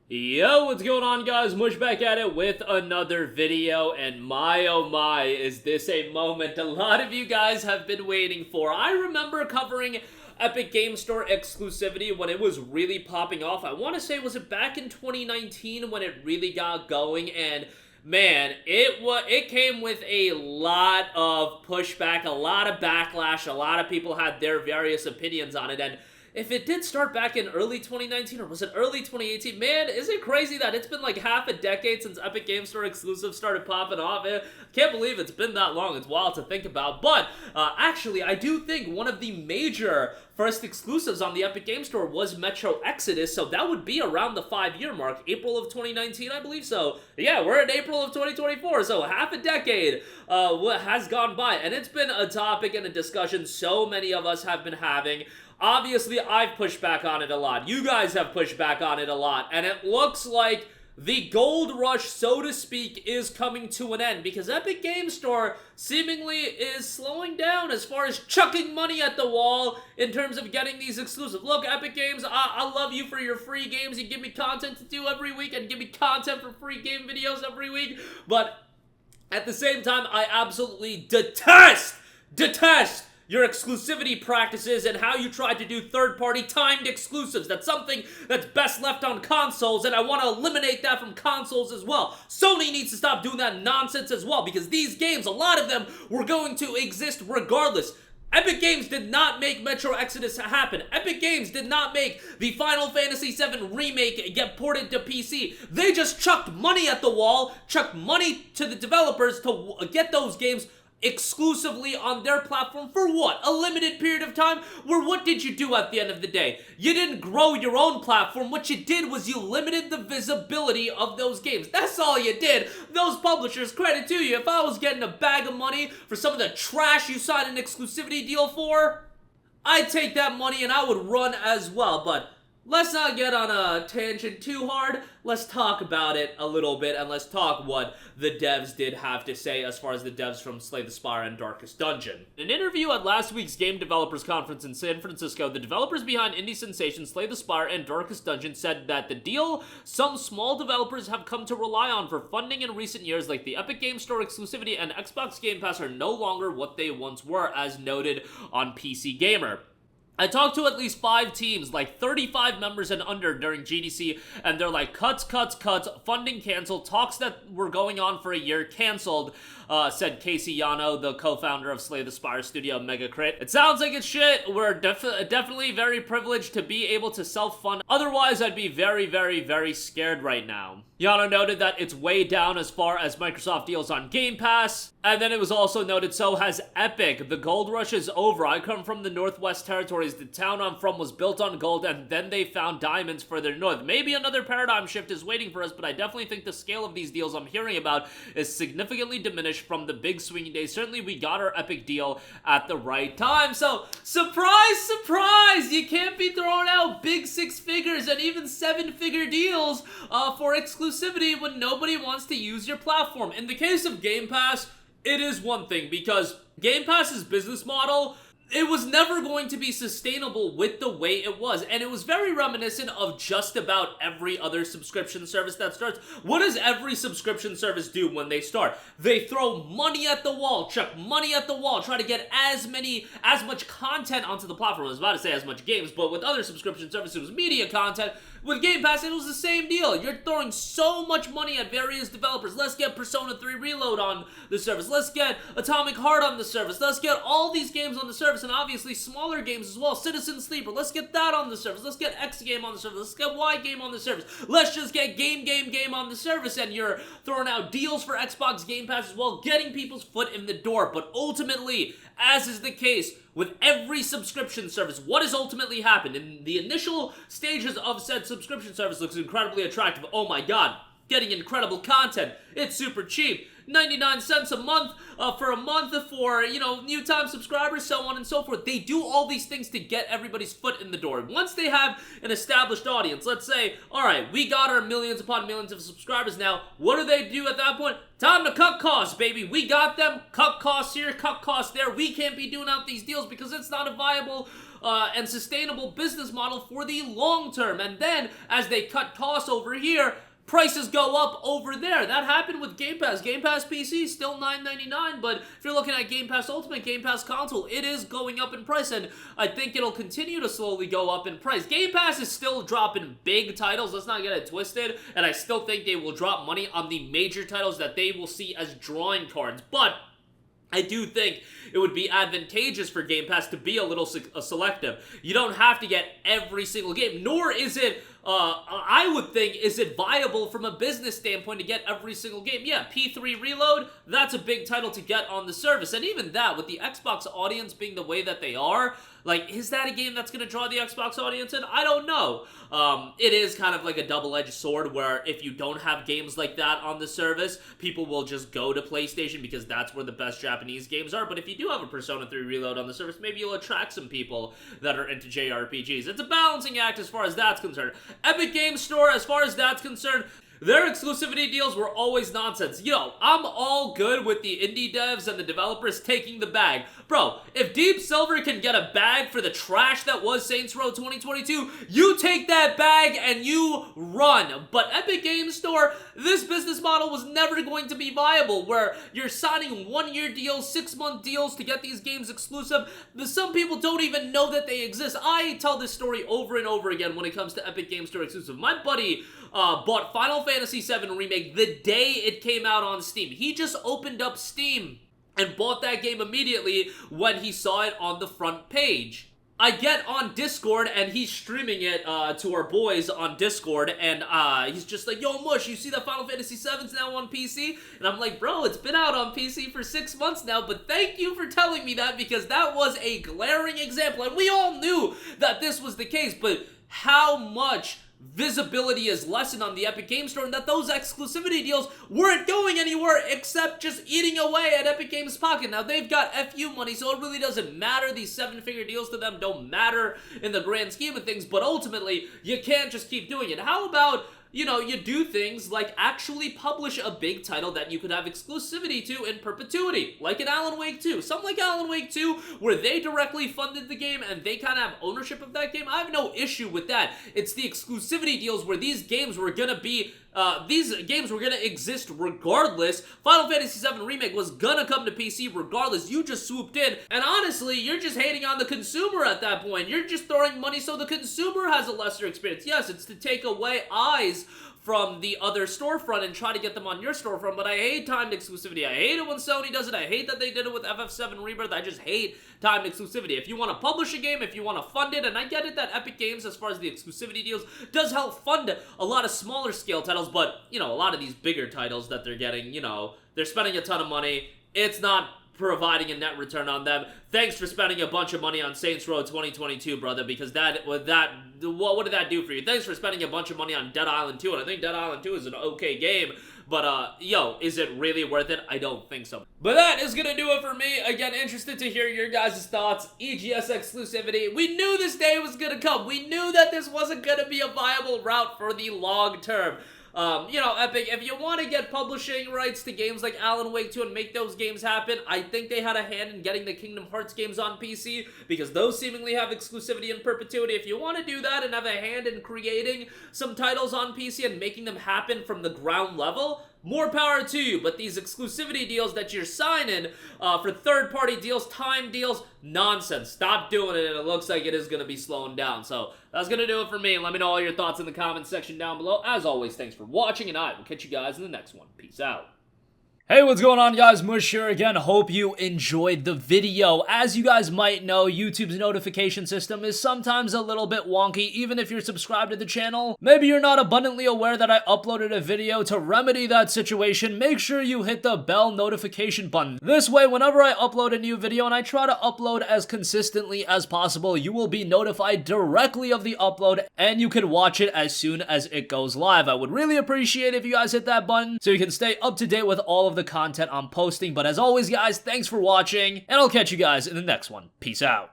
Yo, what's going on, guys? Mush back at it with another video, and my oh my, is this a moment a lot of you guys have been waiting for. I remember covering Epic Game Store exclusivity when it was really popping off. I want to say, was it back in 2019 when it really got going? And man, it came with a lot of pushback, a lot of backlash. A lot of people had their various opinions on it, and if it did start back in early 2019, or was it early 2018? Man, is it crazy that it's been like half a decade since Epic Game Store exclusives started popping off? I can't believe it's been that long. It's wild to think about. But actually, I do think one of the major first exclusives on the Epic Game Store was Metro Exodus, so that would be around the 5-year mark, April of 2019, I believe. So yeah, we're in April of 2024, so half a decade has gone by, and it's been a topic and a discussion so many of us have been having. Obviously, I've pushed back on it a lot. You guys have pushed back on it a lot. And it looks like the gold rush, so to speak, is coming to an end. Because Epic Game Store seemingly is slowing down as far as chucking money at the wall in terms of getting these exclusives. Look, Epic Games, I love you for your free games. You give me content to do every week and give me content for free game videos every week. But at the same time, I absolutely detest your exclusivity practices and how you tried to do third-party timed exclusives. That's something that's best left on consoles, and I want to eliminate that from consoles as well. Sony needs to stop doing that nonsense as well, because these games, a lot of them, were going to exist regardless. Epic Games did not make Metro Exodus happen. Epic Games did not make the Final Fantasy VII Remake get ported to PC. They just chucked money at the wall, chucked money to the developers to get those games exclusively on their platform for what? A limited period of time? Where what did you do at the end of the day? You didn't grow your own platform. What you did was you limited the visibility of those games. That's all you did. Those publishers, credit to you. If I was getting a bag of money for some of the trash you signed an exclusivity deal for, I'd take that money and I would run as well. But let's not get on a tangent too hard. Let's talk about it a little bit, and let's talk what the devs did have to say as far as the devs from Slay the Spire and Darkest Dungeon. In an interview at last week's Game Developers Conference in San Francisco, the developers behind indie sensation Slay the Spire and Darkest Dungeon said that the deal some small developers have come to rely on for funding in recent years, like the Epic Game Store exclusivity and Xbox Game Pass, are no longer what they once were, as noted on PC Gamer. I talked to at least 5 teams, like 35 members and under, during GDC, and they're like, cuts, funding canceled, talks that were going on for a year canceled, said Casey Yano, the co-founder of Slay the Spire studio Megacrit. It sounds like it's shit. We're definitely very privileged to be able to self-fund. Otherwise, I'd be very, very, very scared right now. Yano noted that it's way down as far as Microsoft deals on Game Pass, and then it was also noted, so has Epic. The gold rush is over. I come from the Northwest Territories. The town I'm from was built on gold, and then they found diamonds further north. Maybe another paradigm shift is waiting for us, but I definitely think the scale of these deals I'm hearing about is significantly diminished from the big swinging days. Certainly, we got our Epic deal at the right time. So, surprise, surprise! You can't be throwing out big 6 figures and even 7-figure deals for exclusivity when nobody wants to use your platform. In the case of Game Pass, it is one thing, because Game Pass's business model, it was never going to be sustainable with the way it was, and it was very reminiscent of just about every other subscription service that starts. What does every subscription service do when they start? They throw money at the wall, chuck money at the wall, try to get as much content onto the platform. I was about to say as much games, but with other subscription services, it was media content. With Game Pass, it was the same deal. You're throwing so much money at various developers. Let's get Persona 3 Reload on the service. Let's get Atomic Heart on the service. Let's get all these games on the service, and obviously smaller games as well. Citizen Sleeper, let's get that on the service. Let's get X game on the service. Let's get Y game on the service. Let's just get game on the service, and you're throwing out deals for Xbox Game Pass as well, getting people's foot in the door. But ultimately, as is the case with every subscription service, what has ultimately happened? In the initial stages of said subscription service, looks incredibly attractive. Oh my god, getting incredible content. It's super cheap. 99 cents a month for a month for, new time subscribers, so on and so forth. They do all these things to get everybody's foot in the door. Once they have an established audience, let's say, alright, we got our millions upon millions of subscribers now, what do they do at that point? Time to cut costs, baby. We got them. Cut costs here, cut costs there. We can't be doing out these deals because it's not a viable and sustainable business model for the long term. And then, as they cut costs over here, prices go up over there. That happened with Game Pass. Game Pass PC still $9.99, but if you're looking at Game Pass Ultimate, Game Pass Console, it is going up in price, and I think it'll continue to slowly go up in price. Game Pass is still dropping big titles, let's not get it twisted, and I still think they will drop money on the major titles that they will see as drawing cards, but I do think it would be advantageous for Game Pass to be a little selective. You don't have to get every single game, nor is it, I would think, is it viable from a business standpoint to get every single game. Yeah, P3 Reload, that's a big title to get on the service, and even that, with the Xbox audience being the way that they are, like, is that a game that's going to draw the Xbox audience in? I don't know. It is kind of like a double-edged sword where if you don't have games like that on the service, people will just go to PlayStation because that's where the best Japanese games are. But if you do have a Persona 3 Reload on the service, maybe you'll attract some people that are into JRPGs. It's a balancing act as far as that's concerned. Epic Games Store, as far as that's concerned, their exclusivity deals were always nonsense. Yo, I'm all good with the indie devs and the developers taking the bag. Bro, if Deep Silver can get a bag for the trash that was Saints Row 2022, you take that bag and you run. But Epic Games Store, this business model was never going to be viable, where you're signing 1-year deals, 6-month deals to get these games exclusive. Some people don't even know that they exist. I tell this story over and over again when it comes to Epic Games Store exclusive. My buddy bought Final Fantasy VII Remake the day it came out on Steam. He just opened up Steam and bought that game immediately when he saw it on the front page. I get on Discord, and he's streaming it to our boys on Discord, and he's just like, yo, Mush, you see that Final Fantasy VII's now on PC? And I'm like, bro, it's been out on PC for 6 months now, but thank you for telling me that, because that was a glaring example, and we all knew that this was the case, but how much visibility is lessened on the Epic Games Store, and that those exclusivity deals weren't going anywhere except just eating away at Epic Games' pocket. Now, they've got FU money, so it really doesn't matter. These 7-figure deals to them don't matter in the grand scheme of things, but ultimately, you can't just keep doing it. How about, you know, you do things like actually publish a big title that you could have exclusivity to in perpetuity, like in Alan Wake 2. Something like Alan Wake 2, where they directly funded the game and they kind of have ownership of that game. I have no issue with that. It's the exclusivity deals where these games were gonna be exist regardless. Final Fantasy VII Remake was gonna come to PC regardless. You just swooped in, and honestly, you're just hating on the consumer at that point. You're just throwing money so the consumer has a lesser experience. Yes, it's to take away eyes from the other storefront and try to get them on your storefront, but I hate timed exclusivity. I hate it when Sony does it. I hate that they did it with FF7 Rebirth. I just hate timed exclusivity. If you want to publish a game, if you want to fund it, and I get it that Epic Games, as far as the exclusivity deals, does help fund a lot of smaller scale titles, but, you know, a lot of ththese bigger titles that they're getting, you know, they're spending a ton of money. It's not providing a net return on them. Thanks for spending a bunch of money on Saints Row 2022, brother, because what did that do for you? Thanks for spending a bunch of money on Dead Island 2, and I think Dead Island 2 is an okay game, but, yo, is it really worth it? I don't think so. But that is gonna do it for me. Again, interested to hear your guys' thoughts. EGS exclusivity. We knew this day was gonna come. We knew that this wasn't gonna be a viable route for the long term. You know, Epic, if you want to get publishing rights to games like Alan Wake 2 and make those games happen, I think they had a hand in getting the Kingdom Hearts games on PC, because those seemingly have exclusivity in perpetuity. If you want to do that and have a hand in creating some titles on PC and making them happen from the ground level, more power to you. But these exclusivity deals that you're signing for third-party deals, time deals, nonsense. Stop doing it, and it looks like it is going to be slowing down. So that's going to do it for me. Let me know all your thoughts in the comments section down below. As always, thanks for watching, and I will catch you guys in the next one. Peace out. Hey, what's going on, guys? Mush here again. Hope you enjoyed the video. As you guys might know, YouTube's notification system is sometimes a little bit wonky, even if you're subscribed to the channel. Maybe you're not abundantly aware that I uploaded a video. To remedy that situation, make sure you hit the bell notification button. This way, whenever I upload a new video, and I try to upload as consistently as possible, you will be notified directly of the upload, and you can watch it as soon as it goes live. I would really appreciate if you guys hit that button so you can stay up to date with all of the content I'm posting. But as always, guys, thanks for watching, and I'll catch you guys in the next one. Peace out.